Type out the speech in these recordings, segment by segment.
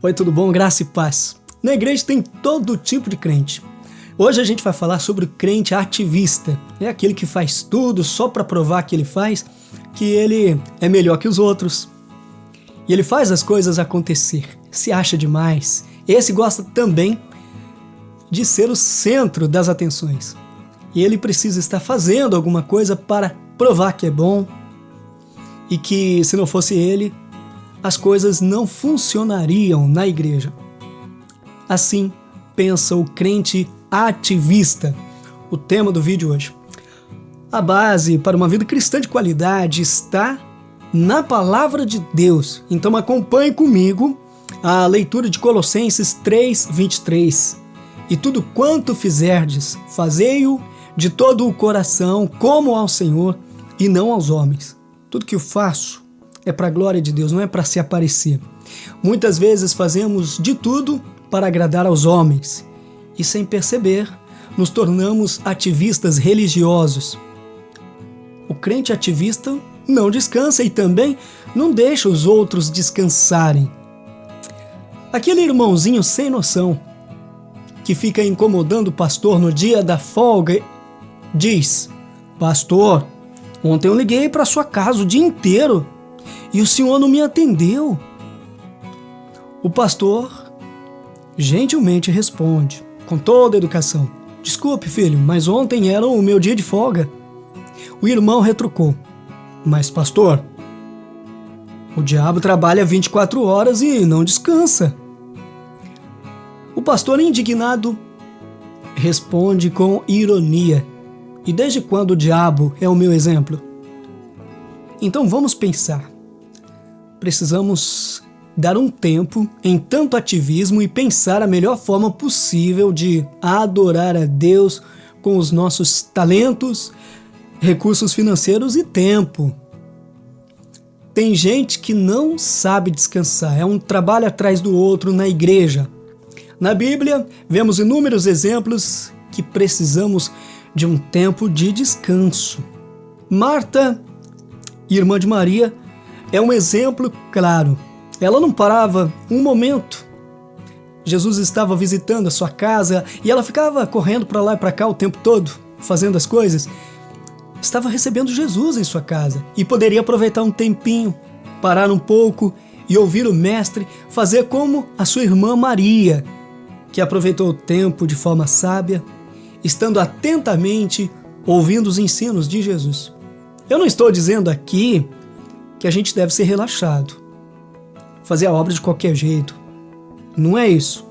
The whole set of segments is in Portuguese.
Oi, tudo bom? Graça e paz. Na igreja tem todo tipo de crente. Hoje a gente vai falar sobre o crente ativista. É aquele que faz tudo só para provar que ele faz, que ele é melhor que os outros. E ele faz as coisas acontecer, se acha demais. Esse gosta também de ser o centro das atenções. E ele precisa estar fazendo alguma coisa para provar que é bom e que, se não fosse ele, as coisas não funcionariam na igreja. Assim pensa o crente ativista, o tema do vídeo hoje. A base para uma vida cristã de qualidade está na palavra de Deus. Então acompanhe comigo a leitura de Colossenses 3:23. E tudo quanto fizerdes, fazei-o de todo o coração, como ao Senhor e não aos homens. Tudo que eu faço é para a glória de Deus, não é para se aparecer. Muitas vezes fazemos de tudo para agradar aos homens e, sem perceber, nos tornamos ativistas religiosos. O crente ativista não descansa e também não deixa os outros descansarem. Aquele irmãozinho sem noção que fica incomodando o pastor no dia da folga diz: "Pastor, ontem eu liguei para sua casa o dia inteiro e o senhor não me atendeu." O pastor gentilmente responde, com toda a educação: "Desculpe, filho, mas ontem era o meu dia de folga." O irmão retrucou: "Mas, pastor, o diabo trabalha 24 horas e não descansa." O pastor, indignado, responde com ironia: "E desde quando o diabo é o meu exemplo?" Então vamos pensar. Precisamos dar um tempo em tanto ativismo e pensar a melhor forma possível de adorar a Deus com os nossos talentos, recursos financeiros e tempo. Tem gente que não sabe descansar, é um trabalho atrás do outro na igreja. Na Bíblia, vemos inúmeros exemplos que precisamos de um tempo de descanso. Marta, irmã de Maria, é um exemplo claro. Ela não parava um momento. Jesus estava visitando a sua casa e ela ficava correndo para lá e para cá o tempo todo, fazendo as coisas. Estava recebendo Jesus em sua casa e poderia aproveitar um tempinho, parar um pouco e ouvir o mestre, fazer como a sua irmã Maria, que aproveitou o tempo de forma sábia, estando atentamente ouvindo os ensinos de Jesus. Eu não estou dizendo aqui que a gente deve ser relaxado, fazer a obra de qualquer jeito. Não é isso.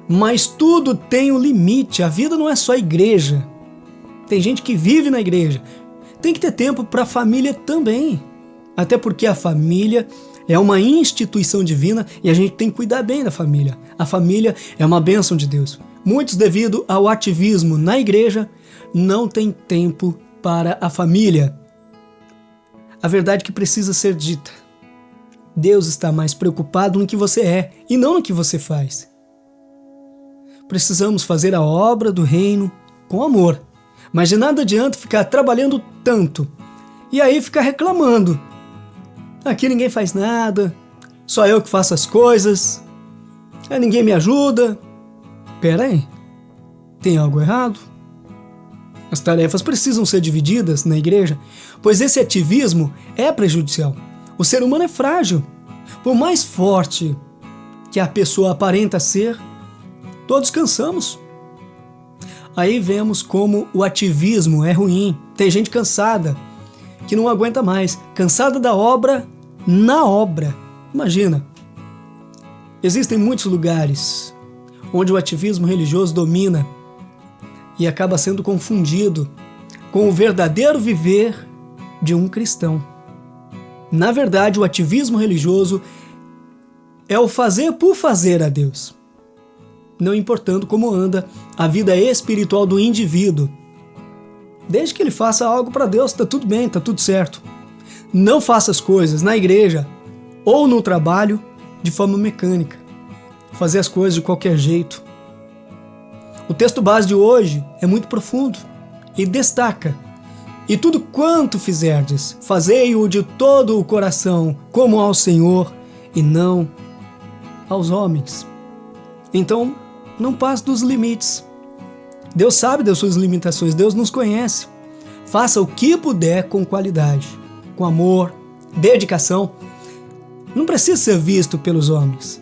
Mas tudo tem um limite. A vida não é só igreja. Tem gente que vive na igreja. Tem que ter tempo para a família também. Até porque a família é uma instituição divina e a gente tem que cuidar bem da família. A família é uma bênção de Deus. Muitos, devido ao ativismo na igreja, não têm tempo para a família. A verdade que precisa ser dita: Deus está mais preocupado no que você é e não no que você faz. Precisamos fazer a obra do reino com amor, mas de nada adianta ficar trabalhando tanto e aí ficar reclamando: "Aqui ninguém faz nada, só eu que faço as coisas, ninguém me ajuda." Pera aí, tem algo errado? As tarefas precisam ser divididas na igreja, pois esse ativismo é prejudicial. O ser humano é frágil. Por mais forte que a pessoa aparenta ser, todos cansamos. Aí vemos como o ativismo é ruim. Tem gente cansada, que não aguenta mais, cansada da obra na obra. Imagina, existem muitos lugares onde o ativismo religioso domina e acaba sendo confundido com o verdadeiro viver de um cristão. Na verdade, o ativismo religioso é o fazer por fazer a Deus, não importando como anda a vida espiritual do indivíduo. Desde que ele faça algo para Deus, está tudo bem, está tudo certo. Não faça as coisas na igreja ou no trabalho de forma mecânica, fazer as coisas de qualquer jeito. O texto base de hoje é muito profundo e destaca: "E tudo quanto fizerdes, fazei-o de todo o coração, como ao Senhor, e não aos homens. Então, não passe dos limites. Deus sabe das suas limitações, Deus nos conhece. Faça o que puder com qualidade, com amor, dedicação. Não precisa ser visto pelos homens.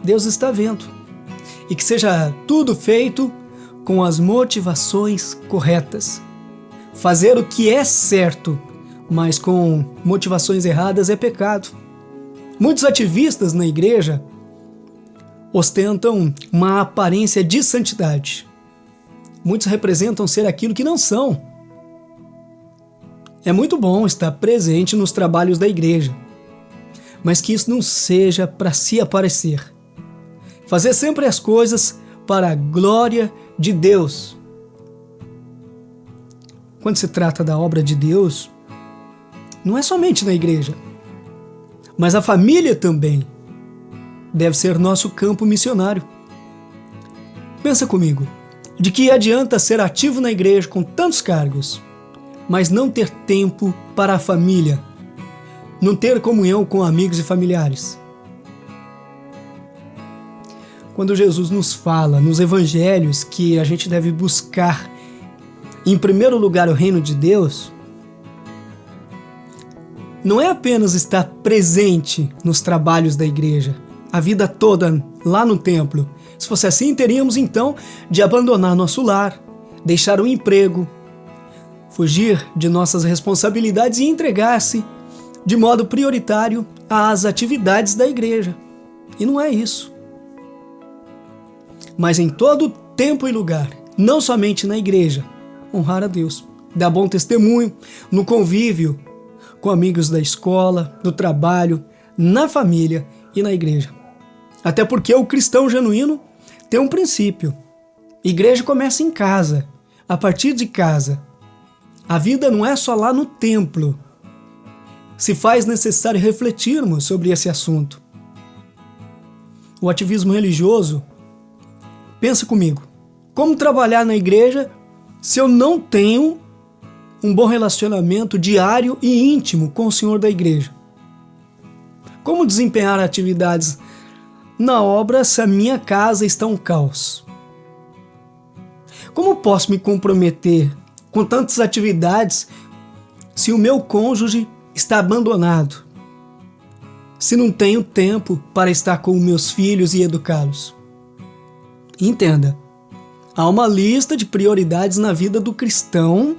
Deus está vendo. E que seja tudo feito com as motivações corretas. Fazer o que é certo, mas com motivações erradas é pecado. Muitos ativistas na igreja ostentam uma aparência de santidade. Muitos representam ser aquilo que não são. É muito bom estar presente nos trabalhos da igreja, mas que isso não seja para se aparecer. Fazer sempre as coisas para a glória de Deus. Quando se trata da obra de Deus, não é somente na igreja, mas a família também deve ser nosso campo missionário. Pensa comigo, de que adianta ser ativo na igreja com tantos cargos, mas não ter tempo para a família, não ter comunhão com amigos e familiares? Quando Jesus nos fala nos evangelhos que a gente deve buscar em primeiro lugar o reino de Deus, não é apenas estar presente nos trabalhos da igreja, a vida toda lá no templo. Se fosse assim, teríamos então de abandonar nosso lar, deixar o emprego, fugir de nossas responsabilidades e entregar-se de modo prioritário às atividades da igreja. E não é isso. Mas em todo tempo e lugar, não somente na igreja, honrar a Deus, dar bom testemunho no convívio com amigos da escola, do trabalho, na família e na igreja. Até porque o cristão genuíno tem um princípio. Igreja começa em casa, a partir de casa. A vida não é só lá no templo. Se faz necessário refletirmos sobre esse assunto. O ativismo religioso, pensa comigo, como trabalhar na igreja se eu não tenho um bom relacionamento diário e íntimo com o Senhor da igreja? Como desempenhar atividades na obra se a minha casa está um caos? Como posso me comprometer com tantas atividades se o meu cônjuge está abandonado? Se não tenho tempo para estar com meus filhos e educá-los? Entenda, há uma lista de prioridades na vida do cristão.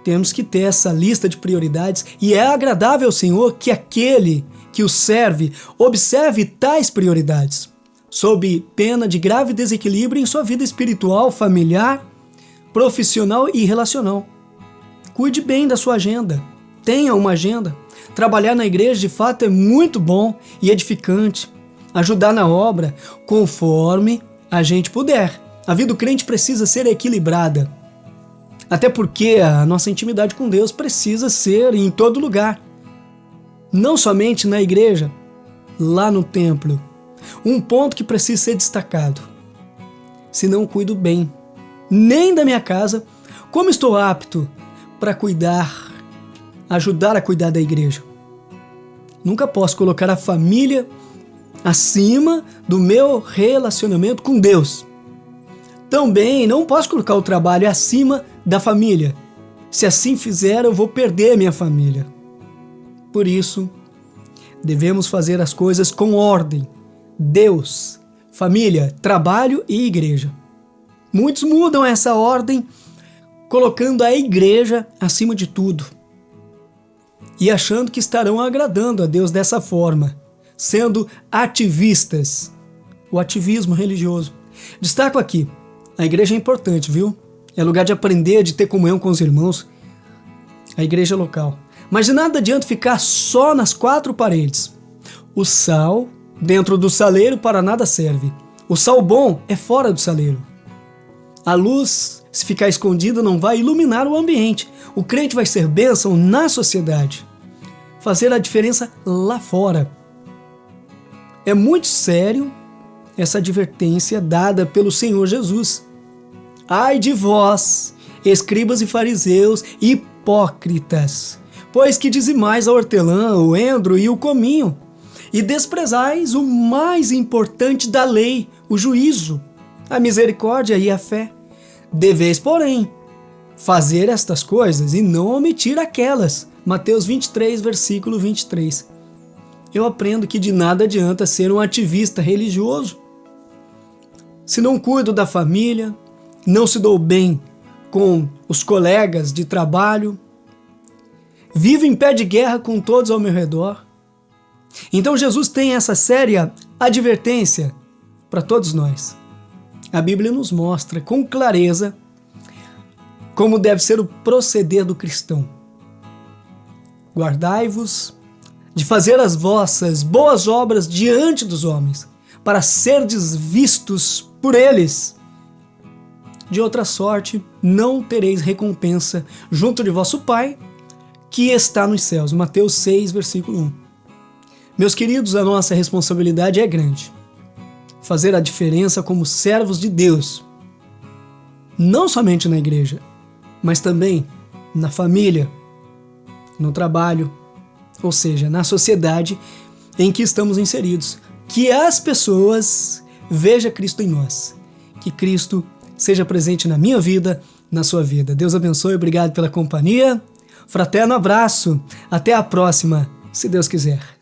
Temos que ter essa lista de prioridades e é agradável ao Senhor que aquele que o serve observe tais prioridades, sob pena de grave desequilíbrio em sua vida espiritual, familiar, profissional e relacional. Cuide bem da sua agenda. Tenha uma agenda. Trabalhar na igreja de fato é muito bom e edificante. Ajudar na obra conforme a gente puder. A vida do crente precisa ser equilibrada. Até porque a nossa intimidade com Deus precisa ser em todo lugar. Não somente na igreja, lá no templo. Um ponto que precisa ser destacado. Se não cuido bem, nem da minha casa, como estou apto para ajudar a cuidar da igreja? Nunca posso colocar a família acima do meu relacionamento com Deus. Também não posso colocar o trabalho acima da família. Se assim fizer, eu vou perder a minha família. Por isso, devemos fazer as coisas com ordem. Deus, família, trabalho e igreja. Muitos mudam essa ordem, colocando a igreja acima de tudo. E achando que estarão agradando a Deus dessa forma, sendo ativistas. O ativismo religioso. Destaco aqui, a igreja é importante, viu? É lugar de aprender, de ter comunhão com os irmãos. A igreja local. Mas de nada adianta ficar só nas quatro paredes. O sal dentro do saleiro para nada serve. O sal bom é fora do saleiro. A luz, se ficar escondida, não vai iluminar o ambiente. O crente vai ser bênção na sociedade. Fazer a diferença lá fora. É muito sério essa advertência dada pelo Senhor Jesus. Ai de vós, escribas e fariseus, hipócritas, pois que dizimais a hortelã, o endro e o cominho, E desprezais o mais importante da lei, o juízo, a misericórdia e a fé. Deveis, porém, fazer estas coisas e não omitir aquelas. Mateus 23, versículo 23. Eu aprendo que de nada adianta ser um ativista religioso se não cuido da família, não se dou bem com os colegas de trabalho, vivo em pé de guerra com todos ao meu redor. Então Jesus tem essa séria advertência para todos nós. A Bíblia nos mostra com clareza como deve ser o proceder do cristão. Guardai-vos de fazer as vossas boas obras diante dos homens, para serdes vistos por eles. De outra sorte, não tereis recompensa junto de vosso Pai, que está nos céus. Mateus 6, versículo 1. Meus queridos, a nossa responsabilidade é grande. Fazer a diferença como servos de Deus. Não somente na igreja, mas também na família, no trabalho, ou seja, na sociedade em que estamos inseridos. Que as pessoas vejam Cristo em nós. Que Cristo seja presente na minha vida, na sua vida. Deus abençoe, obrigado pela companhia. Fraterno abraço. Até a próxima, se Deus quiser.